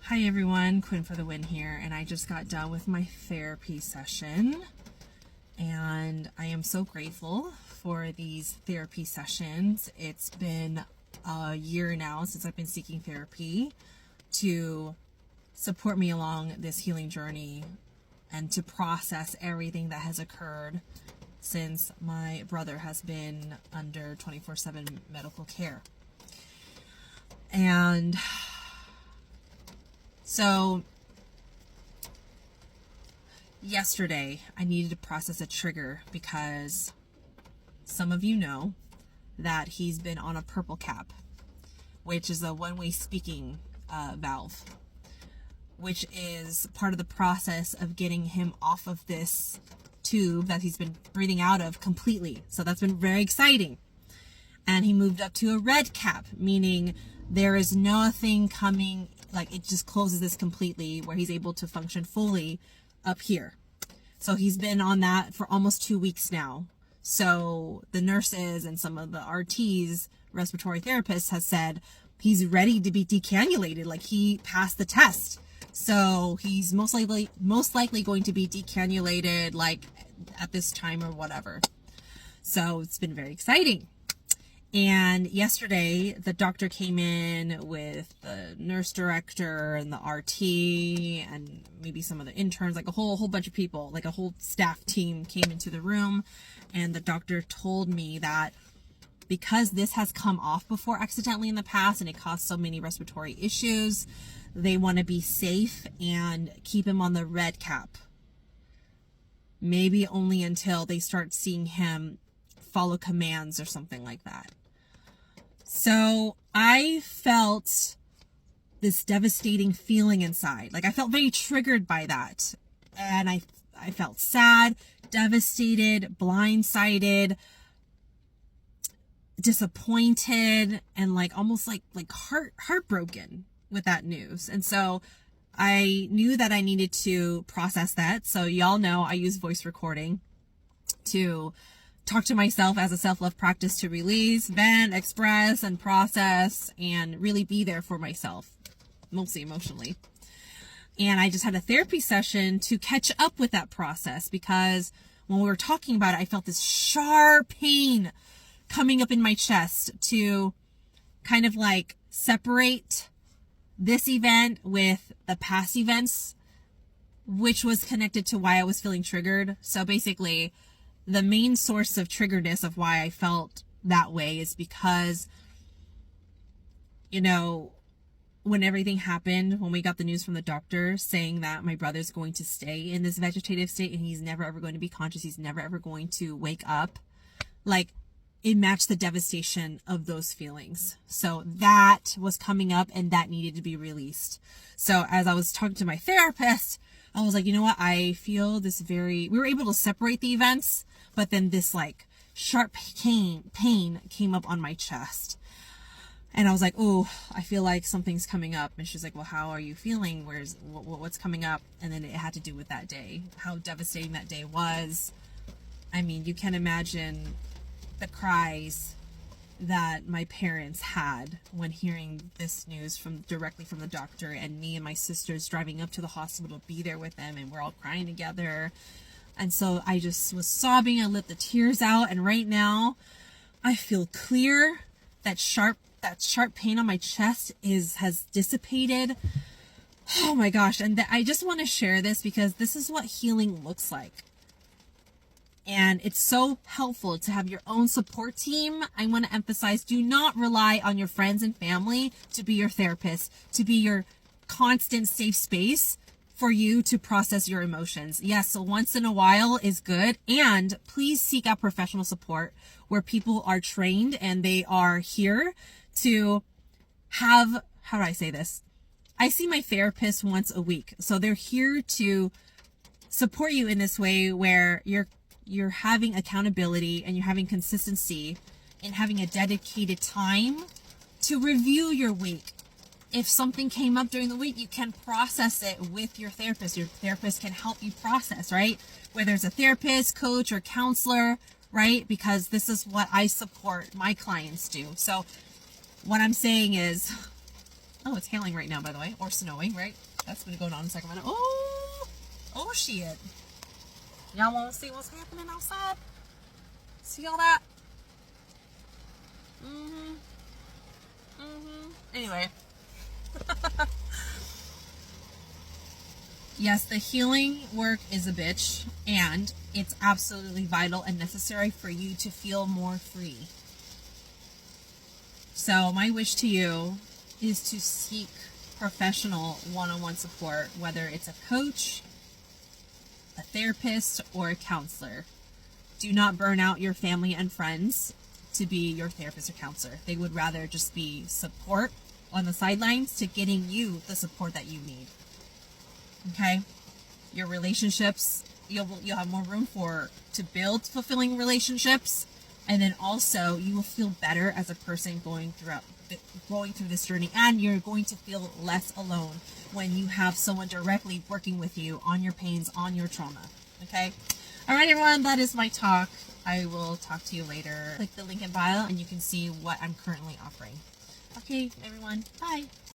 Hi everyone, Quynhforthewin here, and I just got done with my therapy session, and I am so grateful for these therapy sessions. It's been a year now since I've been seeking therapy to support me along this healing journey and to process everything that has occurred since my brother has been under 24/7 medical care. And so yesterday I needed to process a trigger because some of you know that he's been on a purple cap, which is a one-way speaking valve, which is part of the process of getting him off of this tube that he's been breathing out of completely. So that's been very exciting. And he moved up to a red cap, meaning there is nothing coming, like it just closes this completely where he's able to function fully up here. So he's been on that for almost 2 weeks now. So the nurses and some of the RTs, respiratory therapists, have said he's ready to be decannulated, like he passed the test. So he's most likely going to be decannulated like at this time or whatever. So it's been very exciting. And yesterday, the doctor came in with the nurse director and the RT and maybe some of the interns, like a whole bunch of people, like a whole staff team came into the room. And the doctor told me that because this has come off before accidentally in the past and it caused so many respiratory issues, they want to be safe and keep him on the red cap. Maybe only until they start seeing him follow commands or something like that. So I felt this devastating feeling inside. Like I felt very triggered by that. And I felt sad, devastated, blindsided, disappointed, and like almost like heartbroken with that news. And so I knew that I needed to process that. So y'all know I use voice recording to talk to myself as a self-love practice, to release, vent, express, and process, and really be there for myself, mostly emotionally. And I just had a therapy session to catch up with that process because when we were talking about it, I felt this sharp pain coming up in my chest to kind of like separate this event with the past events, which was connected to why I was feeling triggered. So basically, the main source of triggerness of why I felt that way is because, you know, when everything happened, when we got the news from the doctor saying that my brother's going to stay in this vegetative state and he's never ever going to be conscious, he's never ever going to wake up, like it matched the devastation of those feelings. So that was coming up and that needed to be released. So as I was talking to my therapist, I was like, you know what? I feel this we were able to separate the events, but then this like sharp pain came up on my chest. And I was like, oh, I feel like something's coming up. And she's like, well, how are you feeling? What's coming up? And then it had to do with that day, how devastating that day was. I mean, you can imagine the cries that my parents had when hearing this news directly from the doctor, and me and my sisters driving up to the hospital to be there with them, and we're all crying together. And so I just was sobbing. I let the tears out, and right now I feel clear. That sharp pain on my chest has dissipated. Oh my gosh. And I just want to share this because this is what healing looks like. And it's so helpful to have your own support team. I want to emphasize, do not rely on your friends and family to be your therapist, to be your constant safe space for you to process your emotions. Yes, so once in a while is good. And please seek out professional support where people are trained and they are here to have, how do I say this? I see my therapist once a week. So they're here to support you in this way where you're having accountability and you're having consistency and having a dedicated time to review your week. If something came up during the week, you can process it with your therapist. Your therapist can help you process, right? Whether it's a therapist, coach, or counselor, right? Because this is what I support my clients do. So what I'm saying is, Oh, it's hailing right now, by the way, or snowing, right? That's going to go on in a second. Oh shit. Y'all want to see what's happening outside? See all that? Anyway. Yes, the healing work is a bitch, and it's absolutely vital and necessary for you to feel more free. So my wish to you is to seek professional one-on-one support, whether it's a coach, a therapist, or a counselor. Do not burn out your family and friends to be your therapist or counselor. They would rather just be support on the sidelines to getting you the support that you need. Okay? Your relationships, you'll have more room to build fulfilling relationships, and then also you will feel better as a person going through this journey, and you're going to feel less alone when you have someone directly working with you on your pains, on your trauma. Okay? All right, everyone, that is my talk. I will talk to you later. Click the link in bio and you can see what I'm currently offering. Okay, everyone, bye.